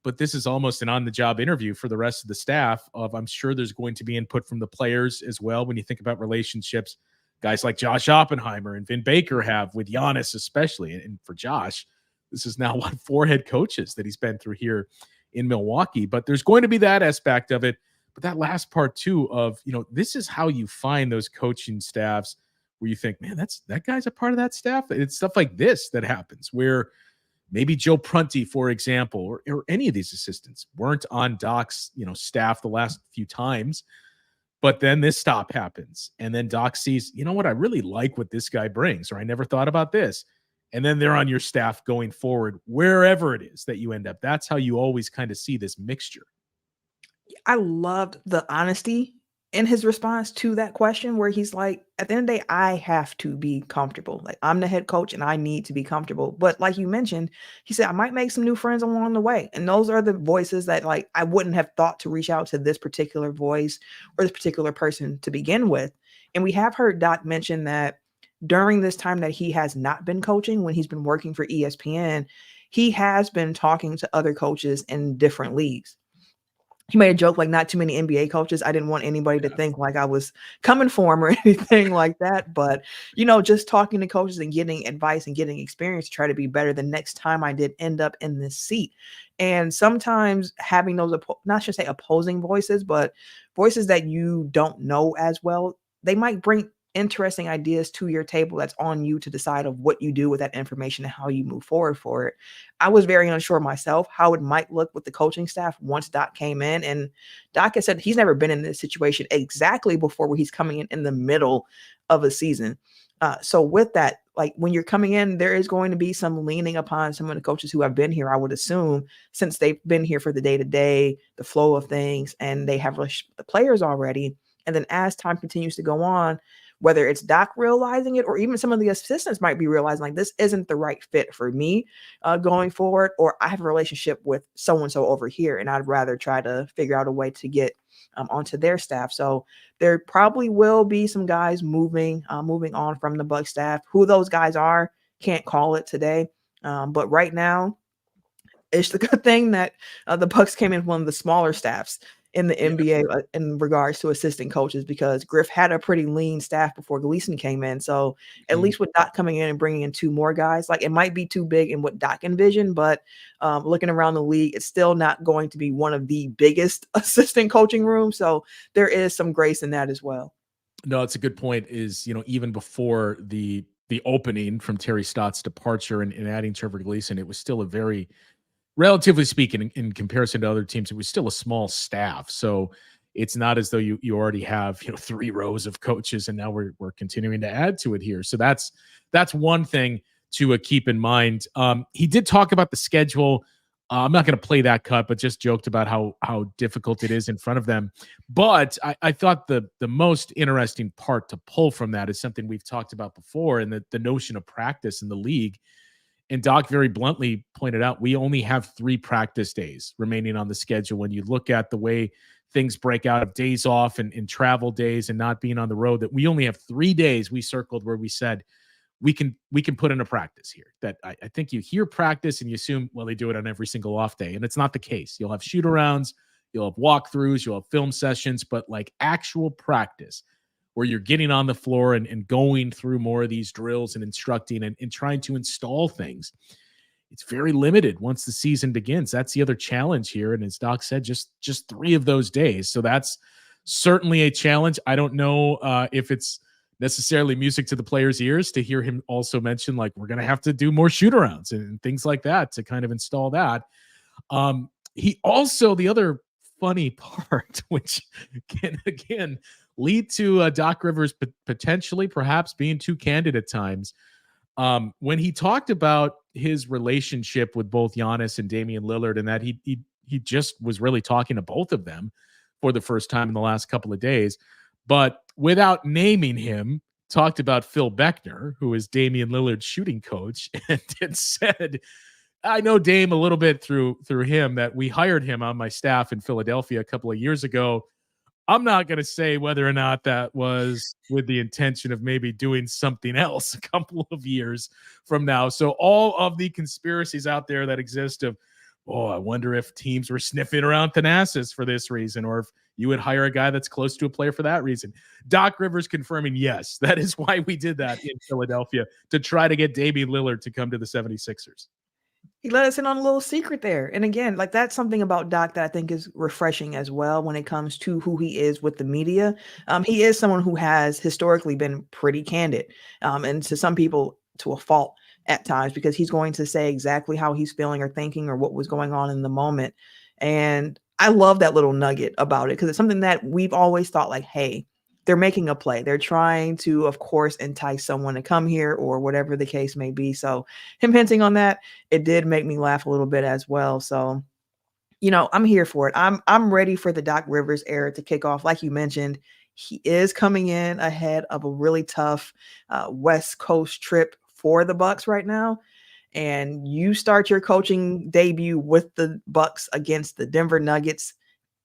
S1: but this is almost an on-the-job interview for the rest of the staff of, I'm sure there's going to be input from the players as well. When you think about relationships, guys like Josh Oppenheimer and Vin Baker have with Giannis, especially. And for Josh, this is now 4 head coaches that he's been through here in Milwaukee, but there's going to be that aspect of it. But that last part too of, you know, this is how you find those coaching staffs where you think, man, that guy's a part of that staff. It's stuff like this that happens where maybe Joe Prunty, for example, or any of these assistants weren't on Doc's, you know, staff the last few times, but then this stop happens. And then Doc sees, you know what, I really like what this guy brings, or I never thought about this. And then they're on your staff going forward, wherever it is that you end up. That's how you always kind of see this mixture.
S3: I loved the honesty in his response to that question, where he's like, at the end of the day, I have to be comfortable. Like, I'm the head coach and I need to be comfortable. But like you mentioned, he said, I might make some new friends along the way. And those are the voices that, like, I wouldn't have thought to reach out to this particular voice or this particular person to begin with. And we have heard Doc mention that during this time that he has not been coaching, when he's been working for ESPN, he has been talking to other coaches in different leagues. He made a joke like, not too many NBA coaches. I didn't want anybody to think like I was coming for him or anything like that. But, just talking to coaches and getting advice and getting experience to try to be better the next time I did end up in this seat. And sometimes having those, not just say opposing voices, but voices that you don't know as well, they might bring interesting ideas to your table that's on you to decide of what you do with that information and how you move forward for it. I was very unsure myself how it might look with the coaching staff once Doc came in. And Doc has said he's never been in this situation exactly before, where he's coming in the middle of a season. So with that, like, when you're coming in, there is going to be some leaning upon some of the coaches who have been here, I would assume, since they've been here for the day-to-day, the flow of things, and they have the players already. And then as time continues to go on, whether it's Doc realizing it, or even some of the assistants might be realizing, like, this isn't the right fit for me going forward, or I have a relationship with so-and-so over here, and I'd rather try to figure out a way to get onto their staff. So there probably will be some guys moving on from the Bucks staff. Who those guys are, can't call it today. But right now, it's the good thing that the Bucks came in one of the smaller staffs in the NBA in regards to assistant coaches, because Griff had a pretty lean staff before Gleason came in. So at least with Doc coming in and bringing in two more guys, like, it might be too big in what Doc envisioned, but looking around the league, it's still not going to be one of the biggest assistant coaching rooms. So there is some grace in that as well.
S1: No, it's a good point. Is, even before the opening from Terry Stott's departure and adding Trevor Gleason, it was still a very, relatively speaking, in comparison to other teams, it was still a small staff. So it's not as though you already have 3 rows of coaches, and now we're continuing to add to it here. So that's one thing to keep in mind. He did talk about the schedule. I'm not going to play that cut, but just joked about how difficult it is in front of them. But I thought the most interesting part to pull from that is something we've talked about before, and the notion of practice in the league. And Doc very bluntly pointed out, we only have 3 practice days remaining on the schedule. When you look at the way things break out of days off and travel days and not being on the road, that we only have 3 days we circled where we said we can put in a practice here. That I think you hear practice and you assume, well, they do it on every single off day. And it's not the case. You'll have shoot arounds, you'll have walkthroughs, you'll have film sessions, but like actual practice where you're getting on the floor and going through more of these drills and instructing and trying to install things, it's very limited once the season begins. That's the other challenge here. And as Doc said, just 3 of those days. So that's certainly a challenge. I don't know if it's necessarily music to the players' ears to hear him also mention, like, we're going to have to do more shoot arounds and things like that to kind of install that. He also, the other funny part, which can again lead to Doc Rivers potentially perhaps being too candid at times. When he talked about his relationship with both Giannis and Damian Lillard, and that he just was really talking to both of them for the first time in the last couple of days, but without naming him, talked about Phil Beckner, who is Damian Lillard's shooting coach, and said, I know Dame a little bit through him, that we hired him on my staff in Philadelphia a couple of years ago. I'm not going to say whether or not that was with the intention of maybe doing something else a couple of years from now. So all of the conspiracies out there that exist of, I wonder if teams were sniffing around Thanasis for this reason, or if you would hire a guy that's close to a player for that reason. Doc Rivers confirming, yes, that is why we did that in Philadelphia, to try to get Damian Lillard to come to the 76ers.
S3: He let us in on a little secret there. And again, like, that's something about Doc that I think is refreshing as well when it comes to who he is with the media. He is someone who has historically been pretty candid, and to some people to a fault at times, because he's going to say exactly how he's feeling or thinking or what was going on in the moment. And I love that little nugget about it, because it's something that we've always thought, like, hey, they're making a play. They're trying to, of course, entice someone to come here or whatever the case may be. So him hinting on that, it did make me laugh a little bit as well. So, I'm here for it. I'm ready for the Doc Rivers era to kick off. Like you mentioned, He is coming in ahead of a really tough West Coast trip for the Bucks right now. And you start your coaching debut with the Bucks against the Denver Nuggets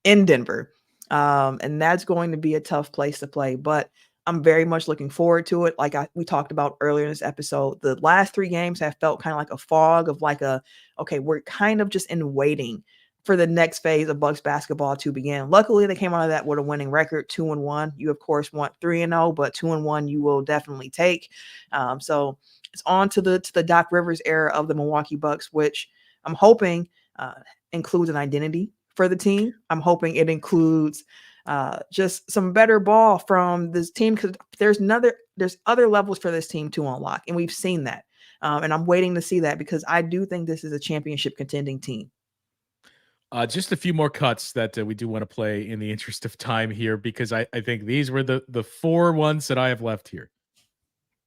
S3: in Denver. And that's going to be a tough place to play. But I'm very much looking forward to it. Like we talked about earlier in this episode, the last 3 games have felt kind of like a fog of like okay, we're kind of just in waiting for the next phase of Bucks basketball to begin. Luckily, they came out of that with a winning record, 2-1. You, of course, want 3-0, but 2-1 you will definitely take. So it's on to the Doc Rivers era of the Milwaukee Bucks, which I'm hoping includes an identity for the team. I'm hoping it includes just some better ball from this team, because there's other levels for this team to unlock, and we've seen that. And I'm waiting to see that, because I do think this is a championship contending team.
S1: Just a few more cuts that we do want to play in the interest of time here, because I think these were the 4 ones that I have left here.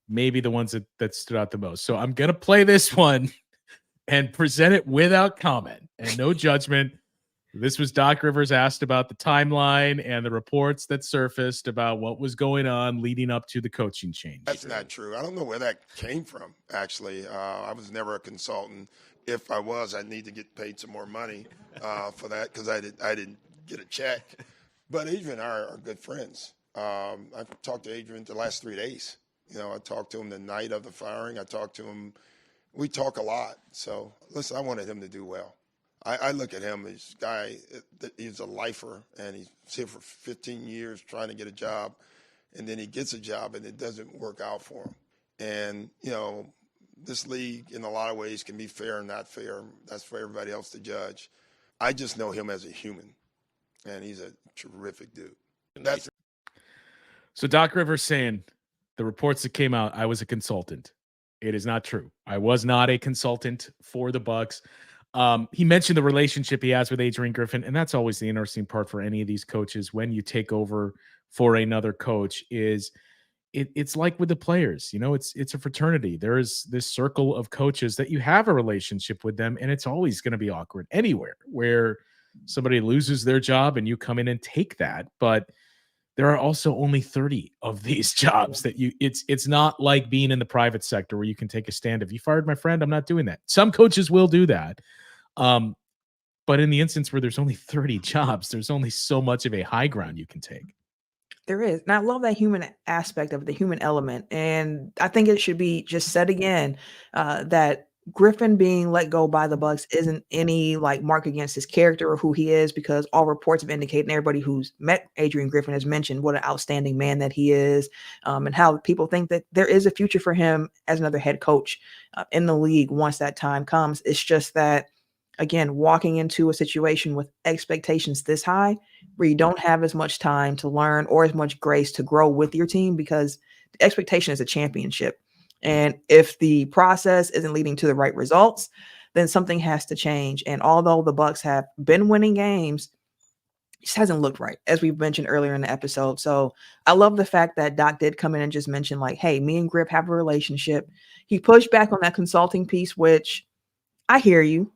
S1: Maybe the ones that stood out the most. So I'm going to play this one and present it without comment and no judgment. This was Doc Rivers asked about the timeline and the reports that surfaced about what was going on leading up to the coaching change.
S4: That's not true. I don't know where that came from, actually. I was never a consultant. If I was, I'd need to get paid some more money for that, because I didn't get a check. But Adrian and I are good friends. I've talked to Adrian the last 3 days. I talked to him the night of the firing. I talked to him. We talk a lot. So, listen, I wanted him to do well. I look at him as a guy, he's a lifer, and he's here for 15 years trying to get a job, and then he gets a job, and it doesn't work out for him. And, this league in a lot of ways can be fair and not fair. That's for everybody else to judge. I just know him as a human, and he's a terrific dude.
S1: So Doc Rivers saying the reports that came out, I was a consultant. It is not true. I was not a consultant for the Bucks. He mentioned the relationship he has with Adrian Griffin, and that's always the interesting part for any of these coaches when you take over for another coach. Is it's like with the players, it's a fraternity. There is this circle of coaches that you have a relationship with them, and it's always going to be awkward anywhere where somebody loses their job and you come in and take that. But there are also only 30 of these jobs that it's not like being in the private sector where you can take a stand. If you fired my friend, I'm not doing that. Some coaches will do that. But in the instance where there's only 30 jobs, there's only so much of a high ground you can take.
S3: There is. And I love that human aspect of it, the human element. And I think it should be just said again that Griffin being let go by the Bucks isn't any mark against his character or who he is, because all reports have indicated, and everybody who's met Adrian Griffin has mentioned what an outstanding man that he is, and how people think that there is a future for him as another head coach in the league once that time comes. It's just that, again, walking into a situation with expectations this high, where you don't have as much time to learn or as much grace to grow with your team, because the expectation is a championship. And if the process isn't leading to the right results, then something has to change. And although the Bucks have been winning games, it just hasn't looked right, as we've mentioned earlier in the episode. So I love the fact that Doc did come in and just mention, hey, me and Grip have a relationship. He pushed back on that consulting piece, which I hear you.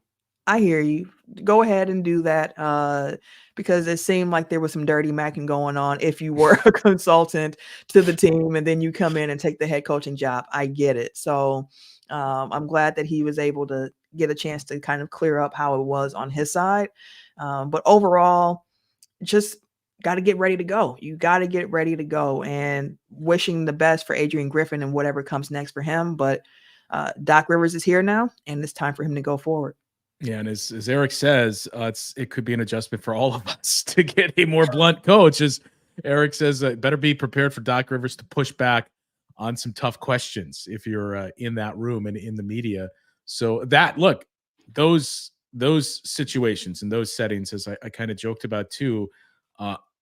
S3: Go ahead and do that, because it seemed like there was some dirty macking going on if you were a consultant to the team and then you come in and take the head coaching job. I get it. So I'm glad that he was able to get a chance to kind of clear up how it was on his side. But overall, just got to get ready to go. You got to get ready to go, and wishing the best for Adrian Griffin and whatever comes next for him. But Doc Rivers is here now, and it's time for him to go forward.
S1: Yeah, and as Eric says, it could be an adjustment for all of us to get a more blunt coach. As Eric says, better be prepared for Doc Rivers to push back on some tough questions if you're in that room and in the media. So those situations and those settings, as I kind of joked about too,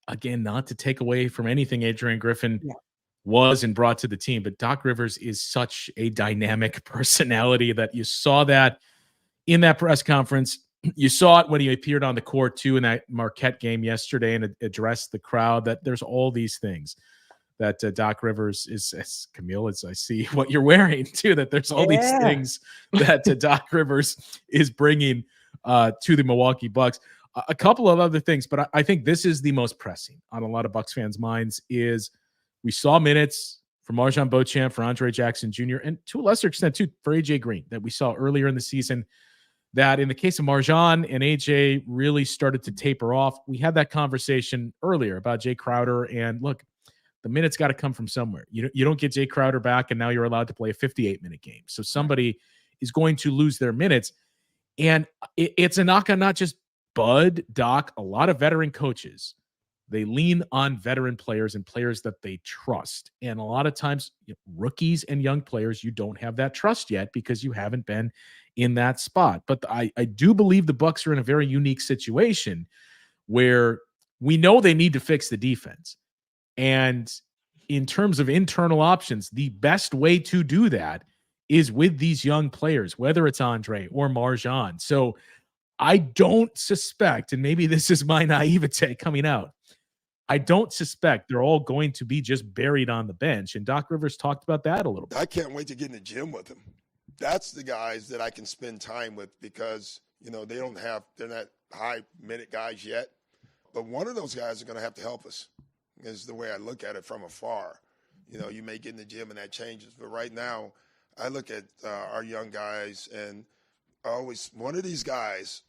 S1: again, not to take away from anything Adrian Griffin was and brought to the team, but Doc Rivers is such a dynamic personality that you saw that in that press conference. You saw it when he appeared on the court too in that Marquette game yesterday and addressed the crowd, that there's all these things that Doc Rivers is, as Camille, as I see what you're wearing too, that there's all these things that Doc Rivers is bringing to the Milwaukee Bucks. a couple of other things, but I think this is the most pressing on a lot of Bucks fans' minds is we saw minutes for Marjon Beauchamp, for Andre Jackson Jr., and to a lesser extent, too, for AJ Green that we saw earlier in the season. That in the case of Marjon and AJ really started to taper off. We had that conversation earlier about Jay Crowder, and look, the minutes got to come from somewhere. You don't get Jay Crowder back, and now you're allowed to play a 58-minute game. So somebody is going to lose their minutes. And it's a knock on not just Bud, Doc, a lot of veteran coaches. They lean on veteran players and players that they trust. And a lot of times, rookies and young players, you don't have that trust yet because you haven't been in that spot. But I do believe the Bucks are in a very unique situation where we know they need to fix the defense. And in terms of internal options, the best way to do that is with these young players, whether it's Andre or Marjon. So I don't suspect, and maybe this is my naivete coming out, I don't suspect they're all going to be just buried on the bench. And Doc Rivers talked about that a little bit.
S4: I can't wait to get in the gym with them. That's the guys that I can spend time with because, they're not high minute guys yet. But one of those guys is going to have to help us, is the way I look at it from afar. You may get in the gym and that changes. But right now, I look at our young guys and always one of these guys,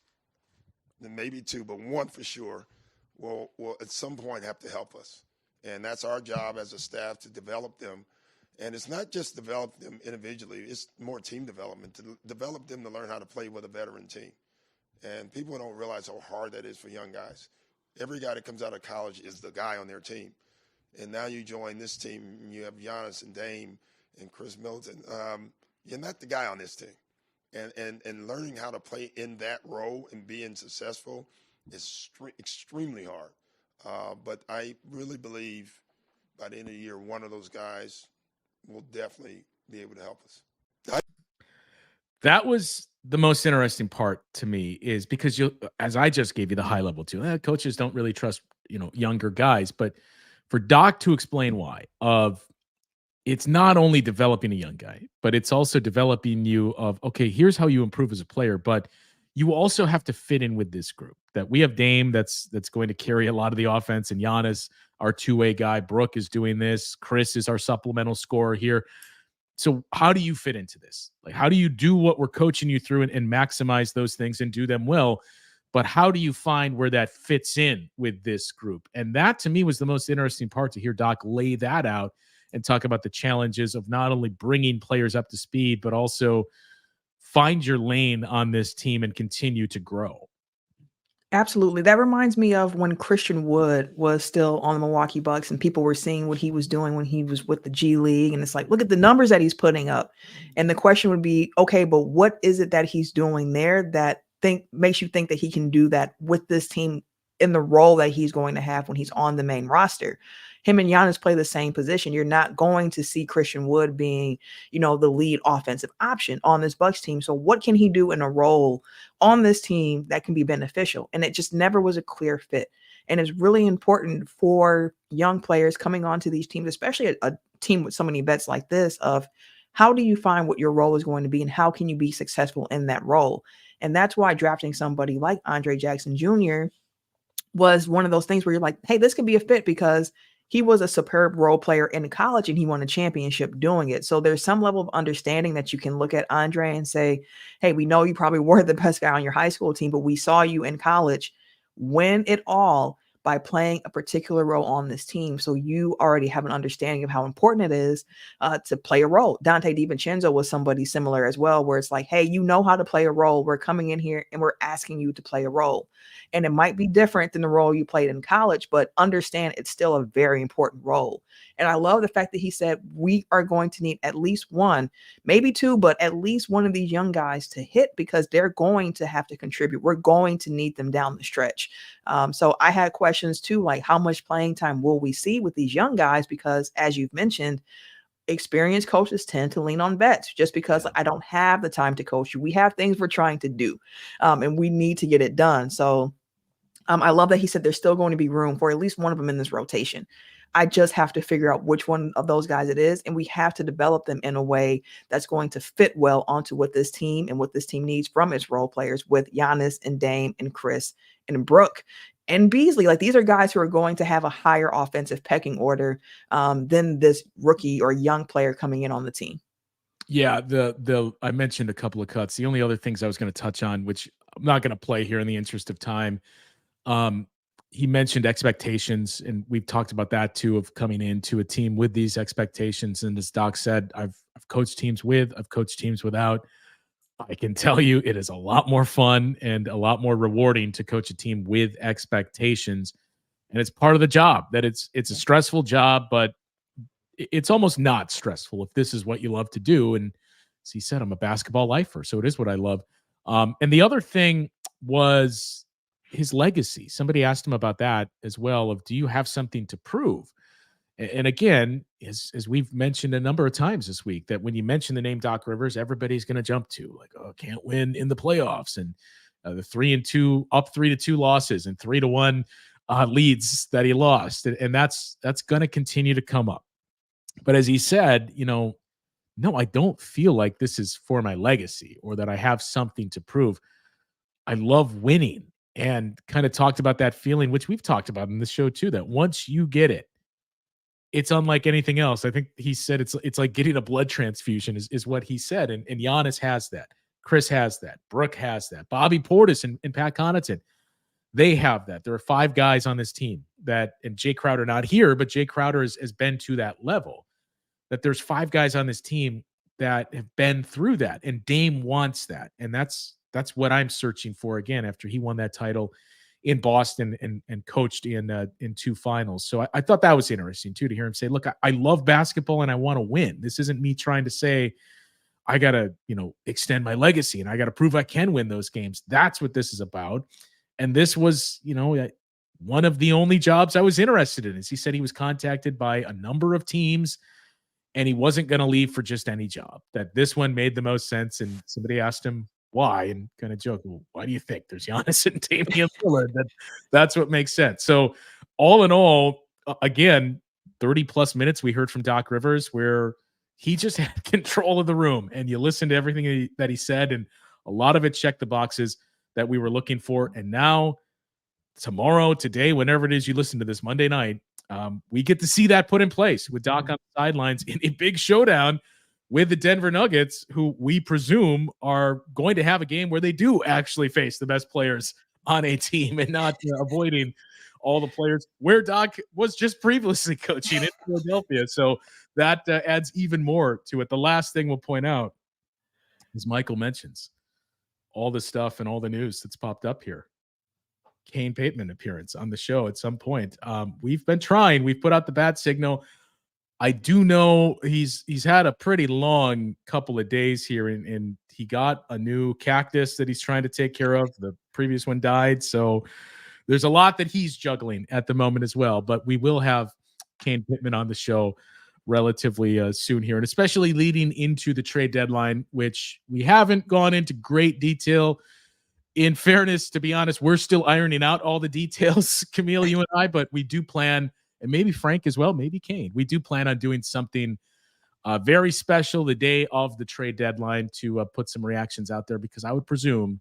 S4: and maybe two, but one for sure, will at some point have to help us. And that's our job as a staff to develop them. And it's not just develop them individually, it's more team development, to develop them to learn how to play with a veteran team. And people don't realize how hard that is for young guys. Every guy that comes out of college is the guy on their team. And now you join this team, and you have Giannis and Dame and Chris Middleton. You're not the guy on this team. And learning how to play in that role and being successful is extremely hard. But I really believe by the end of the year, one of those guys will definitely be able to help us.
S1: That was the most interesting part to me, is because as I just gave you the high level too, coaches don't really trust, younger guys, but for Doc to explain why it's not only developing a young guy, but it's also developing you of, okay, here's how you improve as a player, but you also have to fit in with this group. That we have Dame that's going to carry a lot of the offense, and Giannis, our two-way guy. Brooke is doing this. Chris is our supplemental scorer here. So how do you fit into this? Like, how do you do what we're coaching you through and maximize those things and do them well? But how do you find where that fits in with this group? And that, to me, was the most interesting part, to hear Doc lay that out and talk about the challenges of not only bringing players up to speed, but also find your lane on this team and continue to grow.
S3: Absolutely. That reminds me of when Christian Wood was still on the Milwaukee Bucks and people were seeing what he was doing when he was with the G League. And it's like, look at the numbers that he's putting up. And the question would be, okay, but what is it that he's doing there that makes you think that he can do that with this team in the role that he's going to have when he's on the main roster? Him and Giannis play the same position. You're not going to see Christian Wood being, the lead offensive option on this Bucks team. So what can he do in a role on this team that can be beneficial? And it just never was a clear fit. And it's really important for young players coming onto these teams, especially a team with so many vets like this, of how do you find what your role is going to be and how can you be successful in that role? And that's why drafting somebody like Andre Jackson Jr. was one of those things where you're like, hey, this could be a fit because he was a superb role player in college and he won a championship doing it. So there's some level of understanding that you can look at Andre and say, hey, we know you probably were the best guy on your high school team, but we saw you in college win it all by playing a particular role on this team. So you already have an understanding of how important it is to play a role. Dante DiVincenzo was somebody similar as well, where it's like, hey, you know how to play a role. We're coming in here and we're asking you to play a role. And it might be different than the role you played in college, but understand it's still a very important role. And I love the fact that he said, we are going to need at least one, maybe two, but at least one of these young guys to hit because they're going to have to contribute. We're going to need them down the stretch. So I had questions too, like how much playing time will we see with these young guys? Because as you've mentioned, experienced coaches tend to lean on vets just because I don't have the time to coach you. We have things we're trying to do and we need to get it done. So I love that he said there's still going to be room for at least one of them in this rotation. I just have to figure out which one of those guys it is. And we have to develop them in a way that's going to fit well onto what this team and what this team needs from its role players with Giannis and Dame and Chris and Brooke and Beasley. Like, these are guys who are going to have a higher offensive pecking order than this rookie or young player coming in on the team.
S1: Yeah, I mentioned a couple of cuts. The only other things I was going to touch on, which I'm not going to play here in the interest of time, he mentioned expectations, and we've talked about that too, of coming into a team with these expectations. And as Doc said, I've coached teams with, I've coached teams without. I can tell you it is a lot more fun and a lot more rewarding to coach a team with expectations. And it's part of the job. That it's a stressful job, but it's almost not stressful if this is what you love to do. And as he said, I'm a basketball lifer, so it is what I love. And the other thing was his legacy. Somebody asked him about that as well, of do you have something to prove? And again, as we've mentioned a number of times this week, that when you mention the name Doc Rivers, everybody's going to jump to like, oh, can't win in the playoffs, and the 3-2 up 3-2 losses and 3-1 leads that he lost, and that's going to continue to come up. But as he said, no, I don't feel like this is for my legacy or that I have something to prove. I love winning, and kind of talked about that feeling, which we've talked about in the show too, that once you get it, it's unlike anything else. I think he said it's like getting a blood transfusion is what he said. And Giannis has that. Chris has that. Brooke has that. Bobby Portis and Pat Connaughton, they have that. There are 5 guys on this team that, and Jay Crowder not here, but Jay Crowder has been to that level, that there's 5 guys on this team that have been through that. And Dame wants that. And that's what I'm searching for again after he won that title in Boston and coached in 2 finals. So I thought that was interesting too, to hear him say, look, I love basketball and I want to win. This isn't me trying to say I got to, extend my legacy and I got to prove I can win those games. That's what this is about. And this was, one of the only jobs I was interested in. As he said, he was contacted by a number of teams and he wasn't going to leave for just any job, that this one made the most sense. And somebody asked him why, and kind of joked, well, why do you think there's Giannis and Damian Lillard? That's what makes sense. So all in all, again, 30 plus minutes we heard from Doc Rivers where he just had control of the room, and you listen to everything that he said, and a lot of it checked the boxes that we were looking for. And now tomorrow, today, whenever it is you listen to this, Monday night, we get to see that put in place with Doc on the sidelines in a big showdown with the Denver Nuggets, who we presume are going to have a game where they do actually face the best players on a team and not avoiding all the players where Doc was just previously coaching in Philadelphia. So that adds even more to it. The last thing we'll point out, as Michael mentions, all the stuff and all the news that's popped up here. Kane Bateman appearance on the show at some point. We've been trying. We've put out the bat signal. I do know he's had a pretty long couple of days here, and he got a new cactus that he's trying to take care of. The previous one died, so there's a lot that he's juggling at the moment as well. But we will have Kane Pittman on the show relatively soon here, and especially leading into the trade deadline, which we haven't gone into great detail. In fairness, to be honest, we're still ironing out all the details, Camille, you and I, but we do plan, and maybe Frank as well, maybe Kane, we do plan on doing something very special the day of the trade deadline to put some reactions out there, because I would presume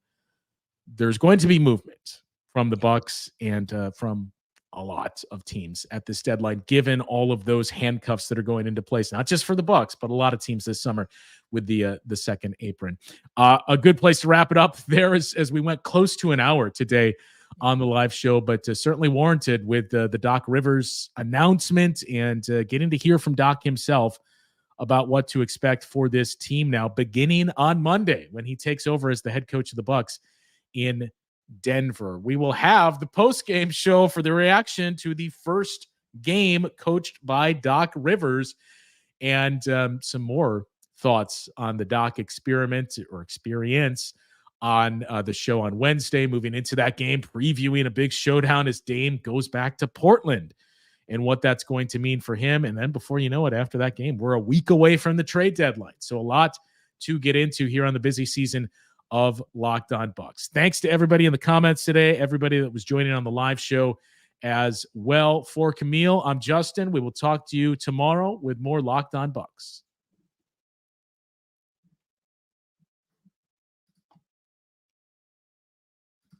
S1: there's going to be movement from the Bucks and from a lot of teams at this deadline, given all of those handcuffs that are going into place, not just for the Bucks, but a lot of teams this summer with the second apron. A good place to wrap it up there as we went close to an hour today on the live show, but certainly warranted with the Doc Rivers announcement and getting to hear from Doc himself about what to expect for this team now, beginning on Monday when he takes over as the head coach of the Bucks in Denver. We will have the post-game show for the reaction to the first game coached by Doc Rivers, and some more thoughts on the Doc experiment or experience on the show on Wednesday, moving into that game, previewing a big showdown as Dame goes back to Portland and what that's going to mean for him. And then before you know it, after that game, we're a week away from the trade deadline. So a lot to get into here on the busy season of Locked On Bucks. Thanks to everybody in the comments today, everybody that was joining on the live show as well. For Camille, I'm Justin. We will talk to you tomorrow with more Locked On Bucks.